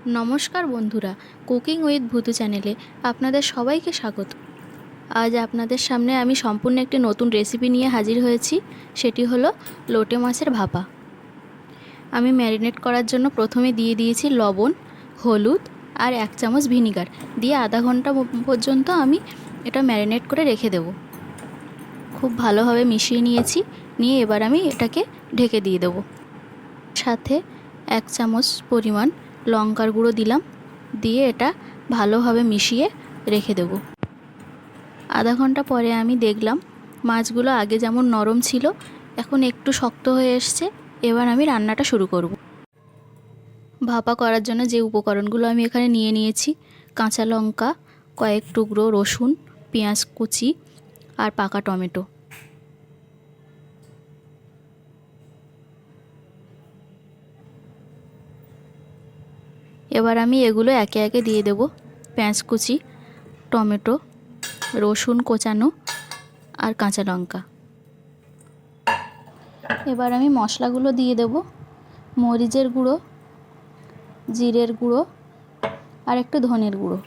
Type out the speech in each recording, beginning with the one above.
নমস্কার বন্ধুরা, cooking with ভুতু চ্যানেলে আপনাদের সবাইকে স্বাগত। আজ আপনাদের সামনে আমি সম্পূর্ণ একটি নতুন রেসিপি নিয়ে হাজির হয়েছি। সেটি হলো লোটে মাছের ভাপা। আমি ম্যারিনেট করার জন্য প্রথমে দিয়ে দিয়েছি লবণ, হলুদ আর 1 চামচ ভিনিগার দিয়ে আধা ঘন্টা পর্যন্ত আমি এটা ম্যারিনেট করে রেখে দেব। খুব ভালোভাবে মিশিয়ে নিয়েছি। নিয়ে এবার আমি এটাকে ঢেকে দিয়ে দেব। সাথে 1 চামচ পরিমাণ লঙ্কার গুঁড়ো দিলাম, দিয়ে এটা ভালোভাবে মিশিয়ে রেখে দেব। আধা ঘন্টা পরে আমি দেখলাম মাছগুলো আগে যেমন নরম ছিল এখন একটু শক্ত হয়ে এসছে। এবার আমি রান্নাটা শুরু করব। ভাপা করার জন্য যে উপকরণগুলো আমি এখানে নিয়ে নিয়েছি: কাঁচা লঙ্কা, কয়েক টুকরো রসুন, পেঁয়াজ কুচি আর পাকা টমেটো। এবার আমি এগুলো একে একে দিয়ে দেব। পেঁয়াজ কুচি, টমেটো, রসুন কোচানো আর কাঁচা লঙ্কা। এবার আমি মশলাগুলো দিয়ে দেব: মরিচের গুঁড়ো, জিরের গুঁড়ো আর একটু ধনের গুঁড়ো।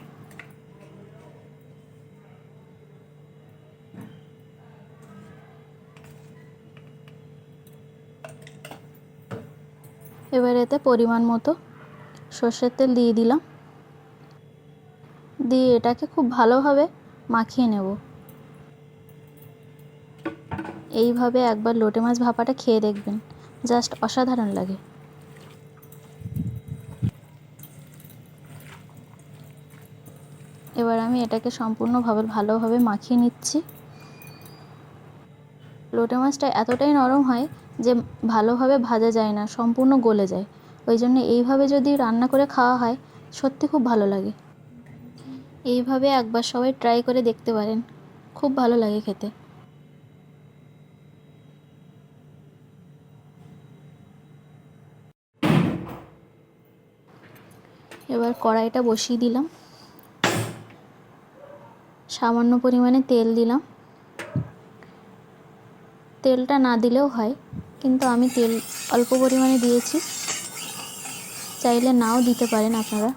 এবার এতে পরিমাণ মতো সর্ষের তেল দিয়ে দিলাম, দিয়ে এটাকে খুব ভালোভাবে মাখিয়ে নেব। এইভাবে একবার লোটে মাছ ভাপাটা খেয়ে দেখবেন, জাস্ট অসাধারণ লাগে। এবার আমি এটাকে সম্পূর্ণভাবে ভালোভাবে মাখিয়ে নিচ্ছি। লোটে মাছটা এতটাই নরম হয় যে ভালোভাবে ভাজা যায় না, সম্পূর্ণ গলে যায়। ওই জন্য এইভাবে যদি রান্না করে খাওয়া হয় সত্যি খুব ভালো লাগে। এইভাবে একবার সবাই ট্রাই করে দেখতে পারেন, খুব ভালো লাগে খেতে। এবার কড়াইটা বসিয়ে দিলাম, সামান্য পরিমাণে তেল দিলাম। তেলটা না দিলেও হয়, কিন্তু আমি তেল অল্প পরিমাণে দিয়েছি, চাইলে নাও দিতে পারেন আপনারা।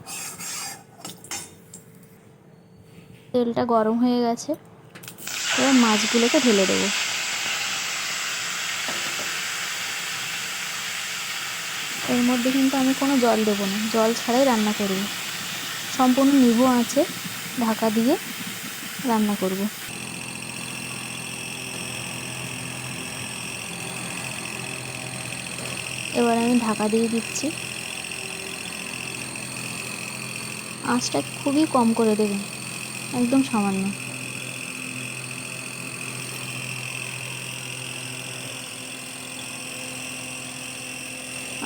তেলটা গরম হয়ে গেছে, এবার মাছগুলোকে ঢেলে দেবো। এর মধ্যে কিন্তু আমি কোনো জল দেবো না, জল ছাড়াই রান্না করব। সম্পূর্ণ নিভু আঁচে ঢাকা দিয়ে রান্না করব। এবার আমি ঢাকা দিয়ে দিচ্ছি। আঁচটা খুবই কম করে দেবেন, একদম সামান্য।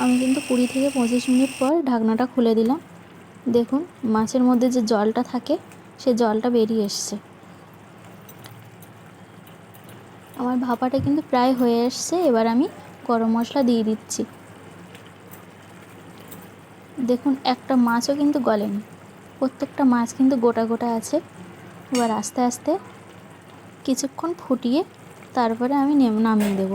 আমি কিন্তু 20 থেকে 25 মিনিট পর ঢাকনাটা খুলে দিলাম। দেখুন মাছের মধ্যে যে জলটা থাকে সে জলটা বেরিয়ে এসছে। আমার ভাপাটা কিন্তু প্রায় হয়ে এসছে। এবার আমি গরম মশলা দিয়ে দিচ্ছি। দেখুন একটা মাছও কিন্তু গলেনি, প্রত্যেকটা মাছ কিন্তু গোটা গোটা আছে। এবার আস্তে আস্তে কিছুক্ষণ ফুটিয়ে তারপরে আমি নামিয়ে দেব।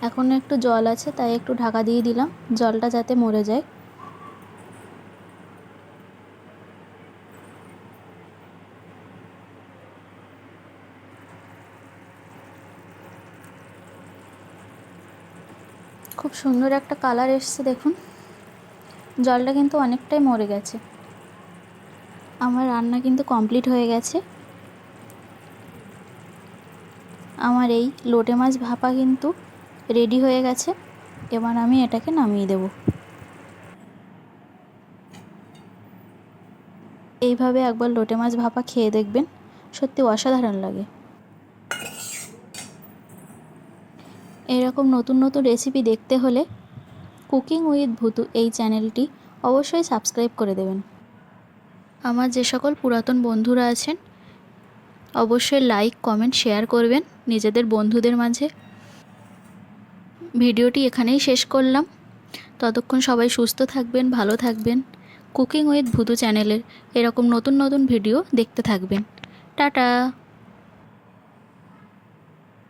এখন একটু জল আছে তাই একটু ঢাকা দিয়ে দিলাম, জলটা যাতে মরে যায়। খুব সুন্দর একটা কালার এসছে দেখুন, জলটা কিন্তু অনেকটাই মরে গেছে। আমার রান্না কিন্তু কমপ্লিট হয়ে গেছে। আমার এই লোটে মাছ ভাপা কিন্তু রেডি হয়ে গেছে। এবার আমি এটাকে নামিয়ে দেব। এইভাবে একবার লোটে মাছ ভাপা খেয়ে দেখবেন, সত্যি অসাধারণ লাগে। এরকম নতুন নতুন রেসিপি দেখতে হলে কুকিং উইথ ভুতু এই চ্যানেলটি অবশ্যই সাবস্ক্রাইব করে দেবেন। আমার যে সকল পুরাতন বন্ধুরা আছেন অবশ্যই লাইক, কমেন্ট, শেয়ার করবেন নিজেদের বন্ধুদের মাঝে। ভিডিওটি এখানেই শেষ করলাম। ততক্ষণ সবাই সুস্থ থাকবেন, ভালো থাকবেন। কুকিং উইথ ভুতু চ্যানেলের এরকম নতুন নতুন ভিডিও দেখতে থাকবেন। টাটা।